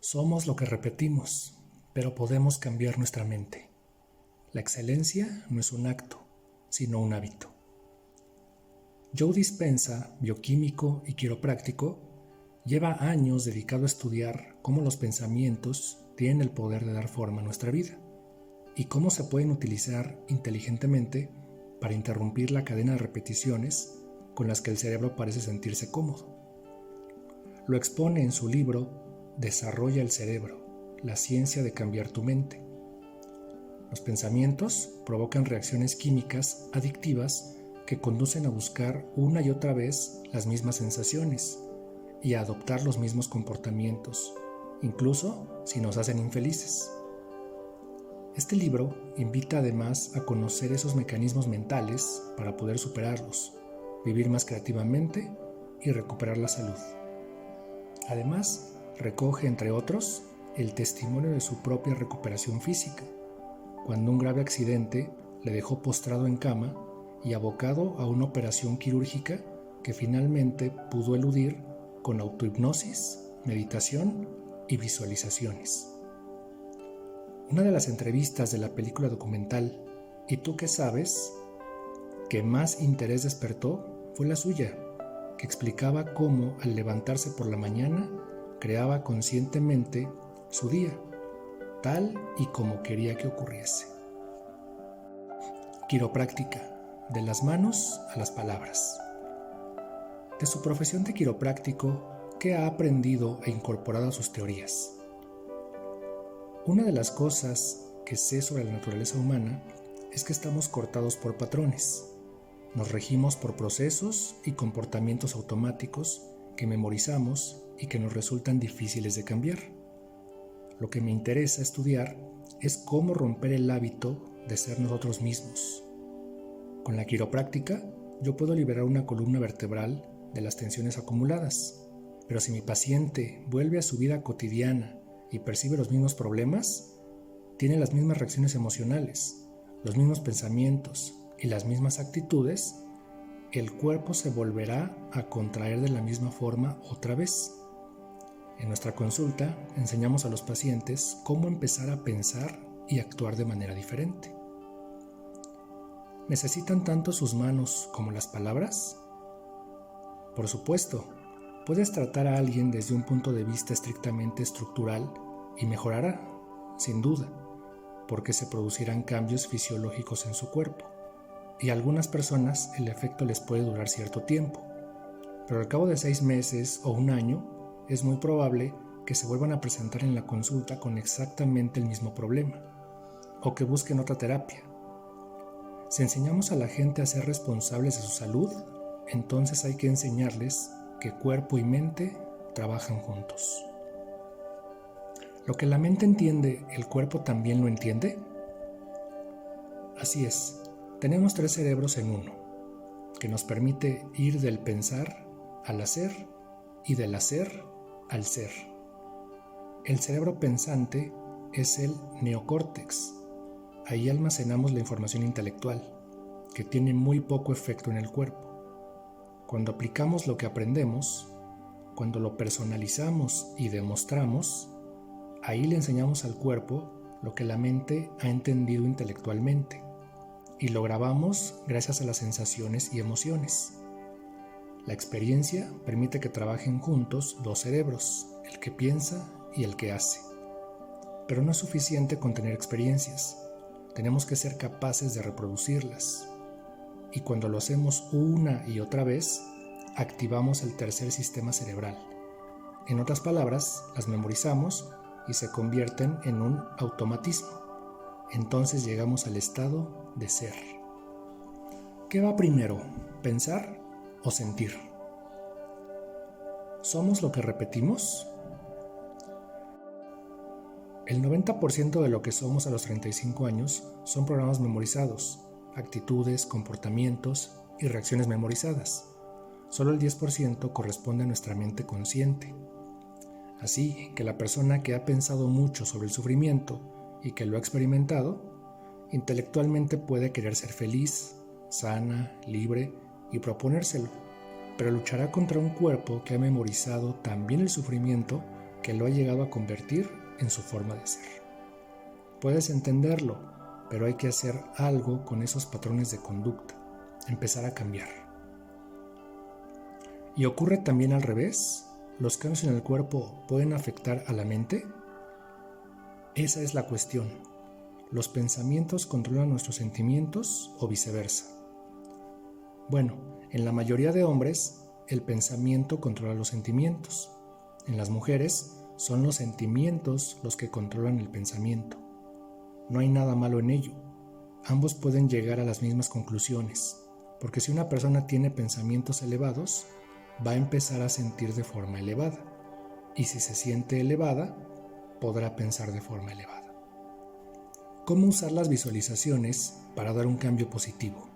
Somos lo que repetimos, pero podemos cambiar nuestra mente. La excelencia no es un acto, sino un hábito. Joe Dispenza, bioquímico y quiropráctico, lleva años dedicado a estudiar cómo los pensamientos tienen el poder de dar forma a nuestra vida y cómo se pueden utilizar inteligentemente para interrumpir la cadena de repeticiones con las que el cerebro parece sentirse cómodo. Lo expone en su libro Desarrolla el cerebro, la ciencia de cambiar tu mente. Los pensamientos provocan reacciones químicas adictivas que conducen a buscar una y otra vez las mismas sensaciones y a adoptar los mismos comportamientos, incluso si nos hacen infelices. Este libro invita además a conocer esos mecanismos mentales para poder superarlos, vivir más creativamente y recuperar la salud. Además, recoge, entre otros, el testimonio de su propia recuperación física, cuando un grave accidente le dejó postrado en cama y abocado a una operación quirúrgica que finalmente pudo eludir con autohipnosis, meditación y visualizaciones. Una de las entrevistas de la película documental ¿Y tú qué sabes?, que más interés despertó fue la suya, que explicaba cómo al levantarse por la mañana creaba conscientemente su día, tal y como quería que ocurriese. Quiropráctica, de las manos a las palabras. De su profesión de quiropráctico, ¿qué ha aprendido e incorporado a sus teorías? Una de las cosas que sé sobre la naturaleza humana es que estamos cortados por patrones. Nos regimos por procesos y comportamientos automáticos que memorizamos y que nos resultan difíciles de cambiar. Lo que me interesa estudiar es cómo romper el hábito de ser nosotros mismos. Con la quiropráctica, yo puedo liberar una columna vertebral de las tensiones acumuladas, pero si mi paciente vuelve a su vida cotidiana y percibe los mismos problemas, tiene las mismas reacciones emocionales, los mismos pensamientos y las mismas actitudes, el cuerpo se volverá a contraer de la misma forma otra vez. En nuestra consulta enseñamos a los pacientes cómo empezar a pensar y actuar de manera diferente. ¿Necesitan tanto sus manos como las palabras? Por supuesto, puedes tratar a alguien desde un punto de vista estrictamente estructural y mejorará, sin duda, porque se producirán cambios fisiológicos en su cuerpo, y a algunas personas el efecto les puede durar cierto tiempo, pero al cabo de 6 meses o un año es muy probable que se vuelvan a presentar en la consulta con exactamente el mismo problema, o que busquen otra terapia. Si enseñamos a la gente a ser responsables de su salud, entonces hay que enseñarles que cuerpo y mente trabajan juntos. ¿Lo que la mente entiende, el cuerpo también lo entiende? Así es, tenemos 3 cerebros en uno, que nos permite ir del pensar al hacer y del hacer al ser. El cerebro pensante es el neocórtex. Ahí almacenamos la información intelectual, que tiene muy poco efecto en el cuerpo. Cuando aplicamos lo que aprendemos, cuando lo personalizamos y demostramos, ahí le enseñamos al cuerpo lo que la mente ha entendido intelectualmente y lo grabamos gracias a las sensaciones y emociones. La experiencia permite que trabajen juntos 2 cerebros, el que piensa y el que hace. Pero no es suficiente con tener experiencias, tenemos que ser capaces de reproducirlas. Y cuando lo hacemos una y otra vez, activamos el tercer sistema cerebral. En otras palabras, las memorizamos y se convierten en un automatismo. Entonces llegamos al estado de ser. ¿Qué va primero, pensar o sentir? ¿Somos lo que repetimos? El 90% de lo que somos a los 35 años son programas memorizados, actitudes, comportamientos y reacciones memorizadas. Solo el 10% corresponde a nuestra mente consciente. Así que la persona que ha pensado mucho sobre el sufrimiento y que lo ha experimentado, intelectualmente puede querer ser feliz, sana, libre y proponérselo, pero luchará contra un cuerpo que ha memorizado también el sufrimiento que lo ha llegado a convertir en su forma de ser. Puedes entenderlo, pero hay que hacer algo con esos patrones de conducta, empezar a cambiar. ¿Y ocurre también al revés? ¿Los cambios en el cuerpo pueden afectar a la mente? Esa es la cuestión. ¿Los pensamientos controlan nuestros sentimientos o viceversa? Bueno, en la mayoría de hombres, el pensamiento controla los sentimientos. En las mujeres, son los sentimientos los que controlan el pensamiento. No hay nada malo en ello. Ambos pueden llegar a las mismas conclusiones, porque si una persona tiene pensamientos elevados, va a empezar a sentir de forma elevada, y si se siente elevada, podrá pensar de forma elevada. ¿Cómo usar las visualizaciones para dar un cambio positivo?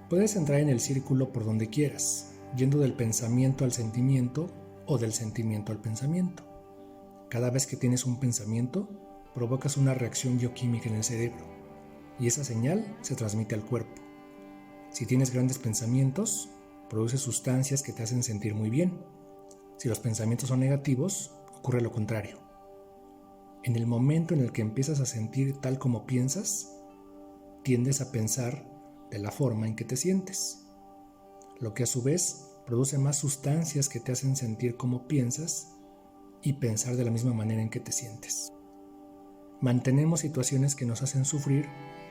Puedes entrar en el círculo por donde quieras, yendo del pensamiento al sentimiento o del sentimiento al pensamiento. Cada vez que tienes un pensamiento, provocas una reacción bioquímica en el cerebro, y esa señal se transmite al cuerpo. Si tienes grandes pensamientos, produces sustancias que te hacen sentir muy bien. Si los pensamientos son negativos, ocurre lo contrario. En el momento en el que empiezas a sentir tal como piensas, tiendes a pensar de la forma en que te sientes, lo que a su vez produce más sustancias que te hacen sentir como piensas y pensar de la misma manera en que te sientes. Mantenemos situaciones que nos hacen sufrir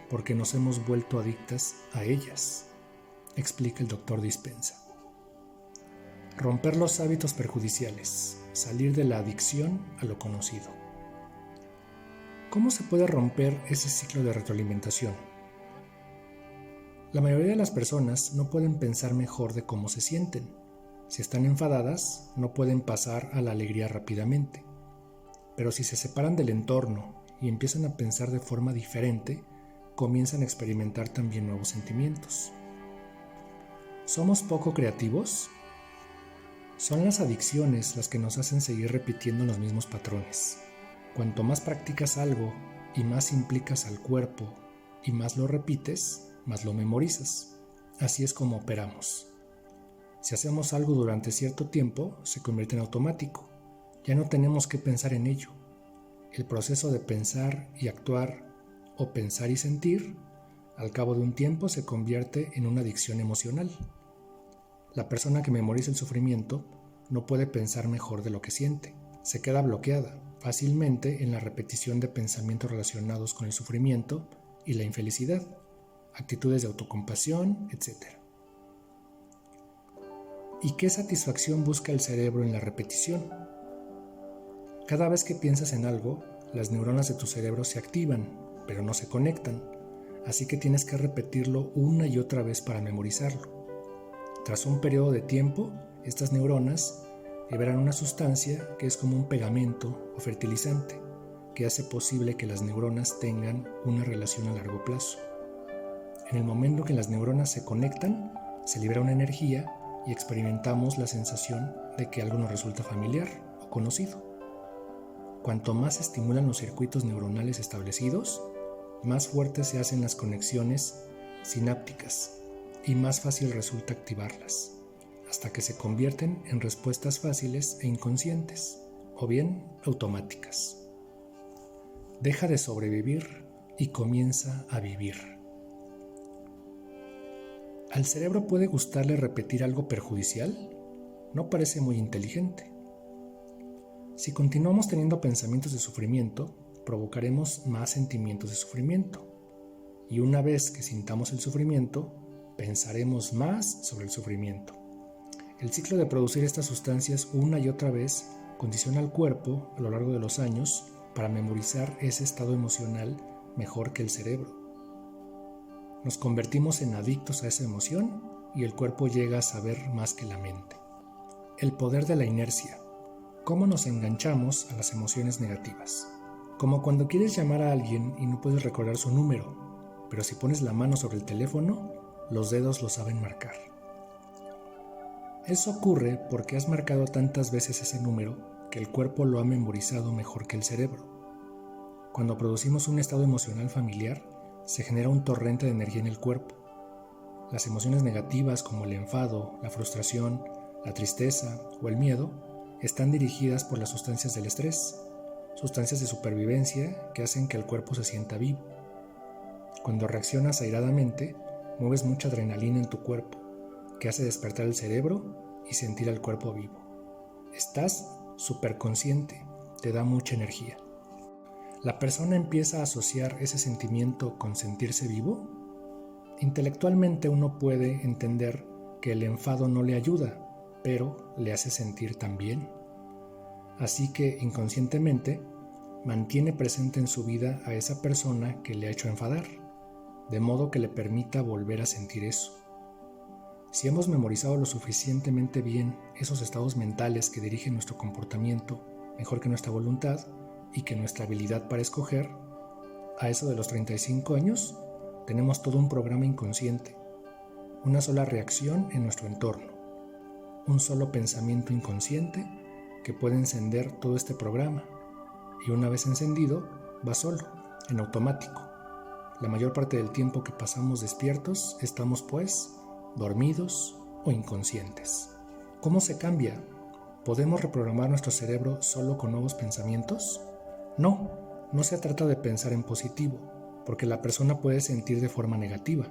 porque nos hemos vuelto adictas a ellas, explica el Dr. Dispenza. Romper los hábitos perjudiciales, salir de la adicción a lo conocido. ¿Cómo se puede romper ese ciclo de retroalimentación? La mayoría de las personas no pueden pensar mejor de cómo se sienten. Si están enfadadas, no pueden pasar a la alegría rápidamente. Pero si se separan del entorno y empiezan a pensar de forma diferente, comienzan a experimentar también nuevos sentimientos. ¿Somos poco creativos? Son las adicciones las que nos hacen seguir repitiendo los mismos patrones. Cuanto más practicas algo y más implicas al cuerpo y más lo repites, más lo memorizas. Así es como operamos. Si hacemos algo durante cierto tiempo, se convierte en automático. Ya no tenemos que pensar en ello. El proceso de pensar y actuar, o pensar y sentir, al cabo de un tiempo se convierte en una adicción emocional. La persona que memoriza el sufrimiento no puede pensar mejor de lo que siente. Se queda bloqueada fácilmente en la repetición de pensamientos relacionados con el sufrimiento y la infelicidad, actitudes de autocompasión, etc. ¿Y qué satisfacción busca el cerebro en la repetición? Cada vez que piensas en algo, las neuronas de tu cerebro se activan, pero no se conectan, así que tienes que repetirlo una y otra vez para memorizarlo. Tras un periodo de tiempo, estas neuronas liberan una sustancia que es como un pegamento o fertilizante, que hace posible que las neuronas tengan una relación a largo plazo. En el momento que las neuronas se conectan, se libera una energía y experimentamos la sensación de que algo nos resulta familiar o conocido. Cuanto más se estimulan los circuitos neuronales establecidos, más fuertes se hacen las conexiones sinápticas y más fácil resulta activarlas, hasta que se convierten en respuestas fáciles e inconscientes, o bien automáticas. Deja de sobrevivir y comienza a vivir. ¿Al cerebro puede gustarle repetir algo perjudicial? No parece muy inteligente. Si continuamos teniendo pensamientos de sufrimiento, provocaremos más sentimientos de sufrimiento. Y una vez que sintamos el sufrimiento, pensaremos más sobre el sufrimiento. El ciclo de producir estas sustancias una y otra vez condiciona al cuerpo a lo largo de los años para memorizar ese estado emocional mejor que el cerebro. Nos convertimos en adictos a esa emoción y el cuerpo llega a saber más que la mente. El poder de la inercia. ¿Cómo nos enganchamos a las emociones negativas? Como cuando quieres llamar a alguien y no puedes recordar su número, pero si pones la mano sobre el teléfono, los dedos lo saben marcar. Eso ocurre porque has marcado tantas veces ese número que el cuerpo lo ha memorizado mejor que el cerebro. Cuando producimos un estado emocional familiar, se genera un torrente de energía en el cuerpo. Las emociones negativas como el enfado, la frustración, la tristeza o el miedo están dirigidas por las sustancias del estrés, sustancias de supervivencia que hacen que el cuerpo se sienta vivo. Cuando reaccionas airadamente, mueves mucha adrenalina en tu cuerpo, que hace despertar el cerebro y sentir al cuerpo vivo. Estás superconsciente, te da mucha energía. ¿La persona empieza a asociar ese sentimiento con sentirse vivo? Intelectualmente uno puede entender que el enfado no le ayuda, pero le hace sentir tan bien. Así que inconscientemente mantiene presente en su vida a esa persona que le ha hecho enfadar, de modo que le permita volver a sentir eso. Si hemos memorizado lo suficientemente bien esos estados mentales que dirigen nuestro comportamiento mejor que nuestra voluntad y que nuestra habilidad para escoger, a eso de los 35 años tenemos todo un programa inconsciente, una sola reacción en nuestro entorno, un solo pensamiento inconsciente que puede encender todo este programa, y una vez encendido va solo, en automático. La mayor parte del tiempo que pasamos despiertos estamos pues dormidos o inconscientes. ¿Cómo se cambia? ¿Podemos reprogramar nuestro cerebro solo con nuevos pensamientos? No se trata de pensar en positivo, porque la persona puede sentir de forma negativa.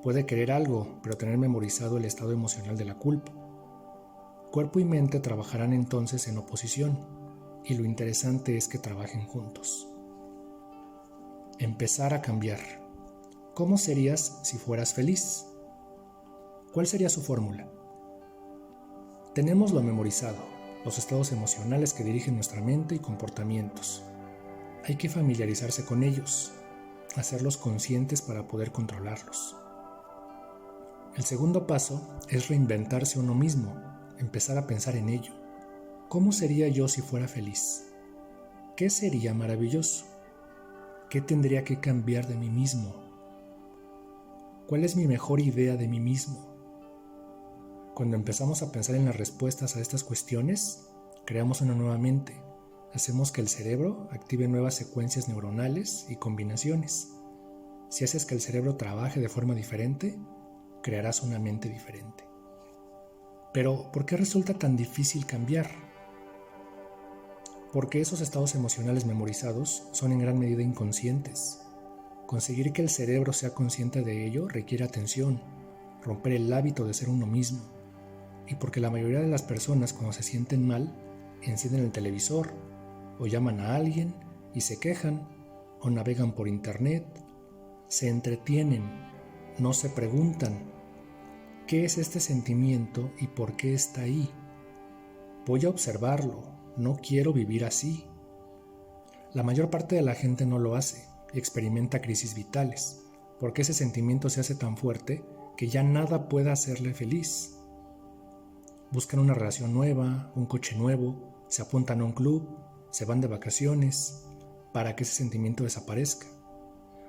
Puede querer algo, pero tener memorizado el estado emocional de la culpa. Cuerpo y mente trabajarán entonces en oposición, y lo interesante es que trabajen juntos. Empezar a cambiar. ¿Cómo serías si fueras feliz? ¿Cuál sería su fórmula? Tenemos lo memorizado, los estados emocionales que dirigen nuestra mente y comportamientos. Hay que familiarizarse con ellos, hacerlos conscientes para poder controlarlos. El segundo paso es reinventarse uno mismo, empezar a pensar en ello. ¿Cómo sería yo si fuera feliz? ¿Qué sería maravilloso? ¿Qué tendría que cambiar de mí mismo? ¿Cuál es mi mejor idea de mí mismo? Cuando empezamos a pensar en las respuestas a estas cuestiones, creamos una nueva mente, hacemos que el cerebro active nuevas secuencias neuronales y combinaciones. Si haces que el cerebro trabaje de forma diferente, crearás una mente diferente. Pero, ¿por qué resulta tan difícil cambiar? Porque esos estados emocionales memorizados son en gran medida inconscientes. Conseguir que el cerebro sea consciente de ello requiere atención, romper el hábito de ser uno mismo. Y porque la mayoría de las personas cuando se sienten mal, encienden el televisor, o llaman a alguien y se quejan, o navegan por internet, se entretienen, no se preguntan, ¿qué es este sentimiento y por qué está ahí? Voy a observarlo, no quiero vivir así. La mayor parte de la gente no lo hace y experimenta crisis vitales, porque ese sentimiento se hace tan fuerte que ya nada puede hacerle feliz. Buscan una relación nueva, un coche nuevo, se apuntan a un club, se van de vacaciones, para que ese sentimiento desaparezca.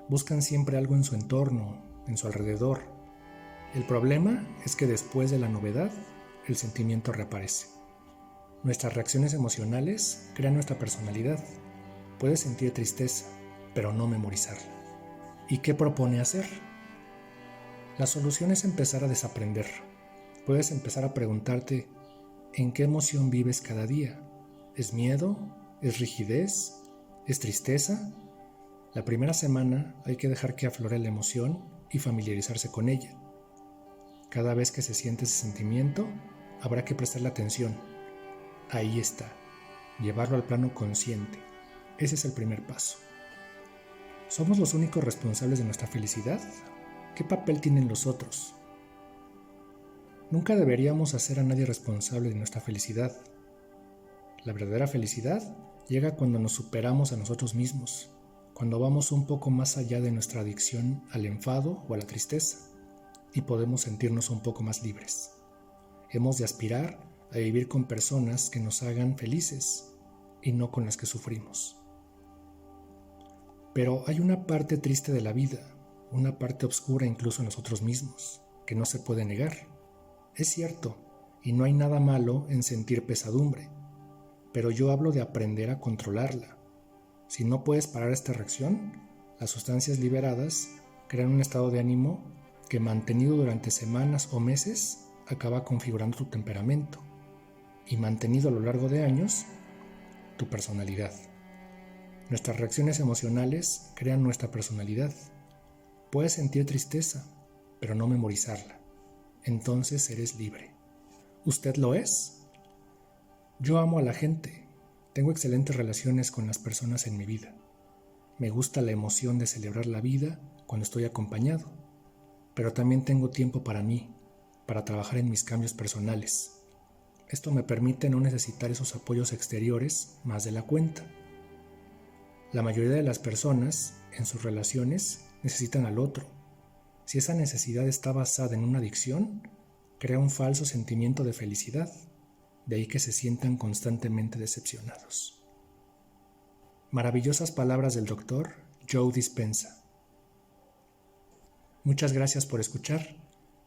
Buscan siempre algo en su entorno, en su alrededor. El problema es que después de la novedad, el sentimiento reaparece. Nuestras reacciones emocionales crean nuestra personalidad. Puedes sentir tristeza, pero no memorizarla. ¿Y qué propone hacer? La solución es empezar a desaprender. Puedes empezar a preguntarte, ¿en qué emoción vives cada día? ¿Es miedo? ¿Es rigidez? ¿Es tristeza? La primera semana hay que dejar que aflore la emoción y familiarizarse con ella. Cada vez que se siente ese sentimiento, habrá que prestarle atención. Ahí está, llevarlo al plano consciente. Ese es el primer paso. ¿Somos los únicos responsables de nuestra felicidad? ¿Qué papel tienen los otros? Nunca deberíamos hacer a nadie responsable de nuestra felicidad. La verdadera felicidad llega cuando nos superamos a nosotros mismos, cuando vamos un poco más allá de nuestra adicción al enfado o a la tristeza, y podemos sentirnos un poco más libres. Hemos de aspirar a vivir con personas que nos hagan felices y no con las que sufrimos. Pero hay una parte triste de la vida, una parte oscura incluso en nosotros mismos, que no se puede negar. Es cierto, y no hay nada malo en sentir pesadumbre, pero yo hablo de aprender a controlarla. Si no puedes parar esta reacción, las sustancias liberadas crean un estado de ánimo que, mantenido durante semanas o meses, acaba configurando tu temperamento. y mantenido a lo largo de años, tu personalidad. Nuestras reacciones emocionales crean nuestra personalidad. Puedes sentir tristeza, pero no memorizarla. Entonces eres libre. ¿Usted lo es? Yo amo a la gente. Tengo excelentes relaciones con las personas en mi vida. Me gusta la emoción de celebrar la vida cuando estoy acompañado, pero también tengo tiempo para mí, para trabajar en mis cambios personales. Esto me permite no necesitar esos apoyos exteriores más de la cuenta. La mayoría de las personas, en sus relaciones, necesitan al otro. Si esa necesidad está basada en una adicción, crea un falso sentimiento de felicidad, de ahí que se sientan constantemente decepcionados. Maravillosas palabras del Dr. Joe Dispenza. Muchas gracias por escuchar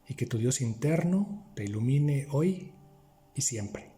y que tu Dios interno te ilumine hoy y siempre.